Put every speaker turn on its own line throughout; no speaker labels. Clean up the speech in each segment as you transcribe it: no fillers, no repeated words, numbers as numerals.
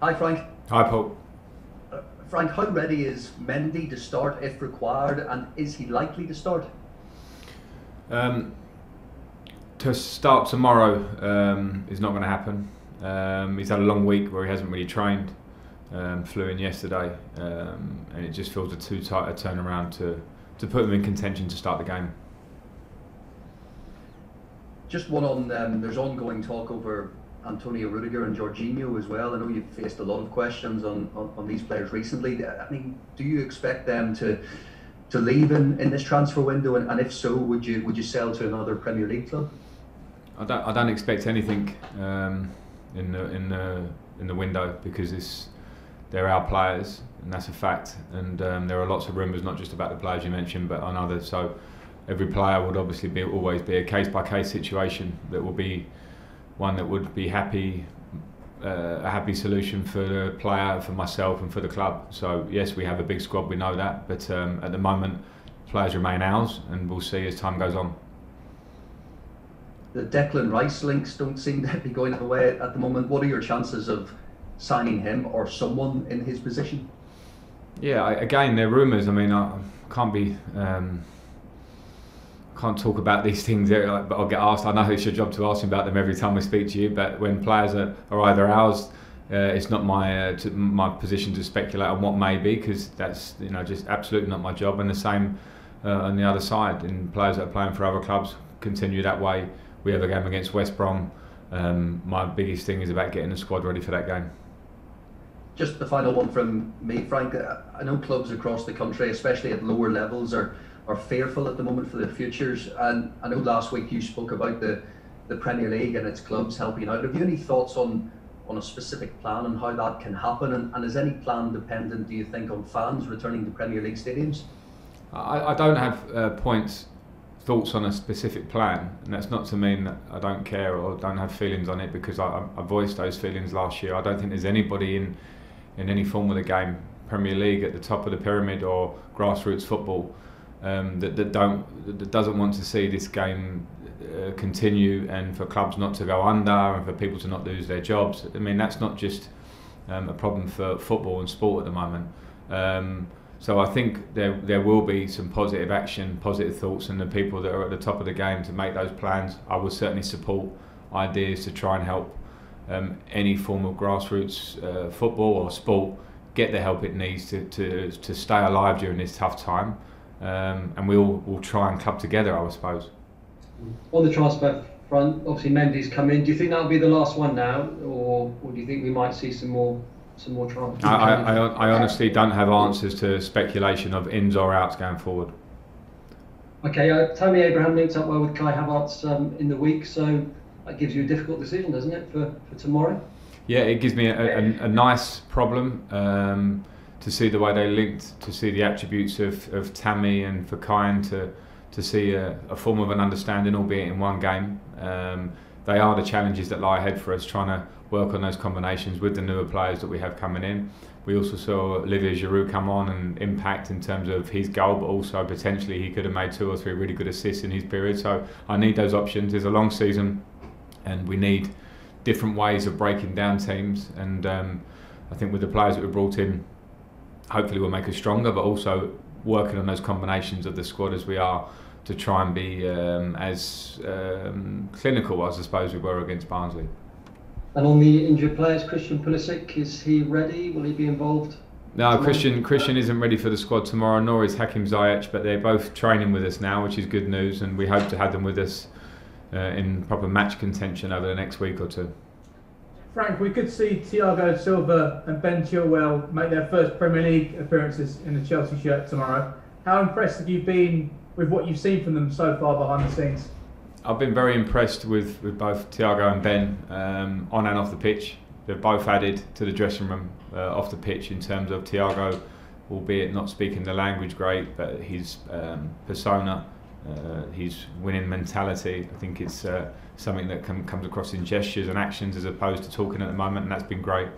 Hi Frank.
Hi Paul.
Frank, how ready is Mendy to start if required, and is he likely to start?
To start tomorrow is not going to happen. He's had a long week where he hasn't really trained. Flew in yesterday, and it just feels too tight a turnaround to put him in contention to start the game.
Just one on, there's ongoing talk over Antonio Rudiger and Jorginho as well. I know you've faced a lot of questions on these players recently. I mean, do you expect them to leave in this transfer window, and if so, would you sell to another Premier League club?
I don't expect anything in the window, because they're our players, and that's a fact. And there are lots of rumours, not just about the players you mentioned, but on others. So every player would obviously always be a case-by-case situation that will be one that would be a happy solution for the player, for myself, and for the club. So yes, we have a big squad, we know that, but at the moment, players remain ours, and we'll see as time goes on.
The Declan Rice links don't seem to be going away at the moment. What are your chances of signing him or someone in his position?
Yeah, again, they're rumours. I mean, I can't talk about these things, but I'll get asked. I know it's your job to ask me about them every time we speak to you, but when players are either ours, it's not my position to speculate on what may be, because that's just absolutely not my job. And the same on the other side, and players that are playing for other clubs continue that way. We have a game against West Brom. My biggest thing is about getting the squad ready for that game.
Just the final one from me, Frank. I know clubs across the country, especially at lower levels, are fearful at the moment for their futures. And I know last week you spoke about the Premier League and its clubs helping out. Have you any thoughts on a specific plan and how that can happen? And is any plan dependent, do you think, on fans returning to Premier League stadiums?
I don't have thoughts on a specific plan, and that's not to mean that I don't care or don't have feelings on it, because I voiced those feelings last year. I don't think there's anybody in any form of the game, Premier League at the top of the pyramid or grassroots football, that doesn't want to see this game continue, and for clubs not to go under, and for people to not lose their jobs. I mean, that's not just a problem for football and sport at the moment. So I think there will be some positive action, positive thoughts, and the people that are at the top of the game to make those plans. I will certainly support ideas to try and help any form of grassroots football or sport get the help it needs to stay alive during this tough time. And we'll try and club together, I suppose.
On the transfer front, obviously Mendy's come in. Do you think that'll be the last one now, or do you think we might see some more transfers?
I honestly don't have answers to speculation of ins or outs going forward.
Okay, Tammy Abraham linked up well with Kai Havertz in the week, so that gives you a difficult decision, doesn't it, for tomorrow? Yeah,
it gives me a nice problem to see the way they linked, to see the attributes of Tammy, and for Kai to see a form of an understanding, albeit in one game. They are the challenges that lie ahead for us, trying to work on those combinations with the newer players that we have coming in. We also saw Olivier Giroud come on and impact in terms of his goal, but also potentially he could have made 2 or 3 really good assists in his period. So I need those options. It's a long season, and we need different ways of breaking down teams. And I think with the players that we brought in, hopefully we'll make us stronger, but also working on those combinations of the squad as we are, to try and be as clinical as I suppose we were against Barnsley.
And on the injured players, Christian Pulisic, is he ready? Will he be involved?
No, Christian isn't ready for the squad tomorrow, nor is Hakim Ziyech, but they're both training with us now, which is good news, and we hope to have them with us in proper match contention over the next week or two.
Frank, we could see Thiago Silva and Ben Chilwell make their first Premier League appearances in the Chelsea shirt tomorrow. How impressed have you been with what you've seen from them so far behind the scenes?
I've been very impressed with both Thiago and Ben on and off the pitch. They've both added to the dressing room off the pitch, in terms of Thiago, albeit not speaking the language great, but his persona, his winning mentality, I think it's something that comes across in gestures and actions as opposed to talking at the moment, and that's been great.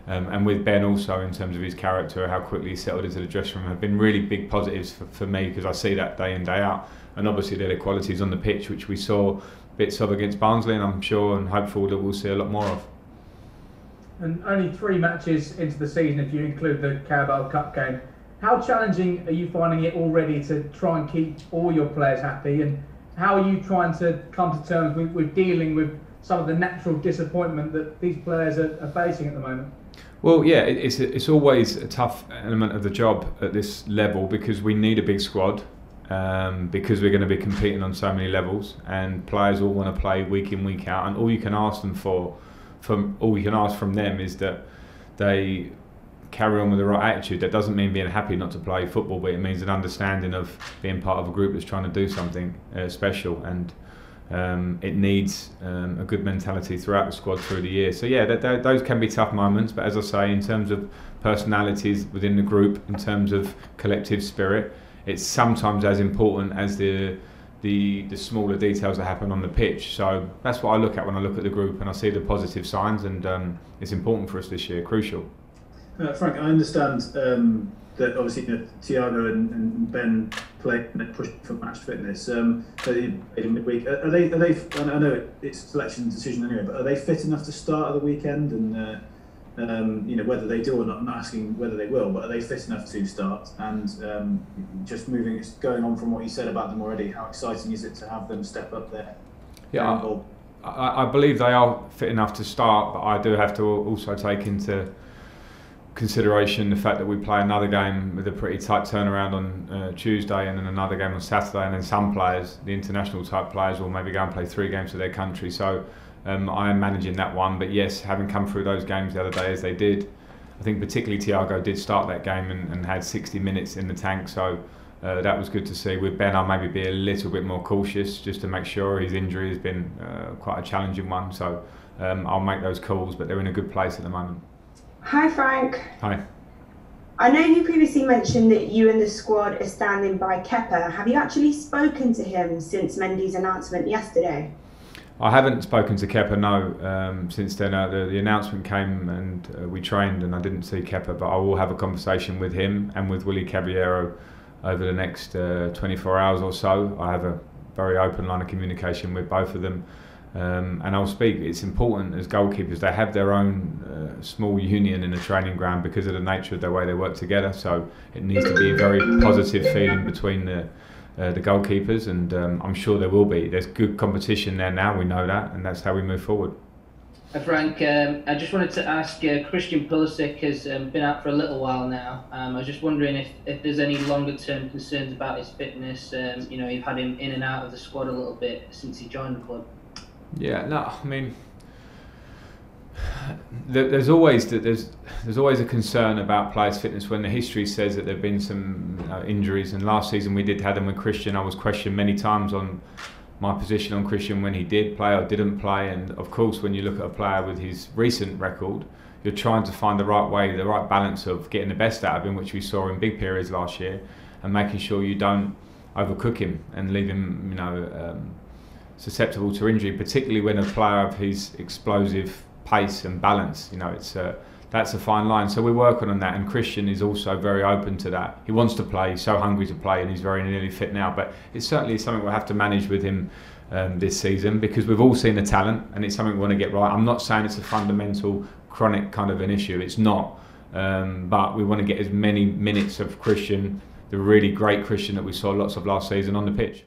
And with Ben also, in terms of his character, how quickly he settled into the dressing room, have been really big positives for me, because I see that day in, day out. And obviously they're the qualities on the pitch which we saw bits of against Barnsley, and I'm sure and hopeful that we'll see a lot more of.
and only 3 matches into the season if you include the Carabao Cup game. How challenging are you finding it already to try and keep all your players happy, and how are you trying to come to terms with dealing with some of the natural disappointment that these players are facing at the moment?
Well, yeah, it's always a tough element of the job at this level because we need a big squad, because we're going to be competing on so many levels, and players all want to play week in, week out, and all you can ask from them is that they carry on with the right attitude. That doesn't mean being happy not to play football, but it means an understanding of being part of a group that's trying to do something special, and it needs a good mentality throughout the squad through the year. So yeah, those can be tough moments, but as I say, in terms of personalities within the group, in terms of collective spirit, it's sometimes as important as the smaller details that happen on the pitch. So that's what I look at when I look at the group, and I see the positive signs, and it's important for us this year, crucial.
Frank, I understand that obviously Thiago and Ben play and push for match fitness. They played in midweek. Are they? I know it's a selection decision anyway, but are they fit enough to start at the weekend? And whether they do or not, I'm not asking whether they will, but are they fit enough to start? And just going on from what you said about them already, how exciting is it to have them step up there?
Yeah, I believe they are fit enough to start, but I do have to also take into consideration the fact that we play another game with a pretty tight turnaround on Tuesday, and then another game on Saturday, and then some players, the international type players, will maybe go and play 3 games for their country. So I am managing that one, but yes, having come through those games the other day as they did, I think particularly Thiago did start that game and had 60 minutes in the tank, so that was good to see. With Ben, I'll maybe be a little bit more cautious just to make sure. His injury has been quite a challenging one, so I'll make those calls, but they're in a good place at the moment.
Hi Frank.
Hi.
I know you previously mentioned that you and the squad are standing by Kepa. Have you actually spoken to him since Mendy's announcement yesterday?
I haven't spoken to Kepa, no, since then. The announcement came and we trained, and I didn't see Kepa, but I will have a conversation with him and with Willy Caballero over the next 24 hours or so. I have a very open line of communication with both of them. And I'll speak. It's important as goalkeepers, they have their own small union in the training ground because of the nature of the way they work together, so it needs to be a very positive feeling between the goalkeepers, and I'm sure there will be. There's good competition there now, we know that, and that's how we move forward.
Frank, I just wanted to ask, Christian Pulisic has been out for a little while now. I was just wondering if there's any longer term concerns about his fitness. You've had him in and out of the squad a little bit since he joined the club.
Yeah, no, I mean, there's always a concern about players' fitness when the history says that there've been some injuries. And last season we did have them with Christian. I was questioned many times on my position on Christian when he did play or didn't play. And of course, when you look at a player with his recent record, you're trying to find the right way, the right balance of getting the best out of him, which we saw in big periods last year, and making sure you don't overcook him and leave him, susceptible to injury, particularly when a player of his explosive pace and balance, that's a fine line. So we're working on that, and Christian is also very open to that. He wants to play, he's so hungry to play, and he's very nearly fit now, but it's certainly something we'll have to manage with him this season, because we've all seen the talent and it's something we want to get right. I'm not saying it's a fundamental chronic kind of an issue, it's not, but we want to get as many minutes of Christian, the really great Christian that we saw lots of last season, on the pitch.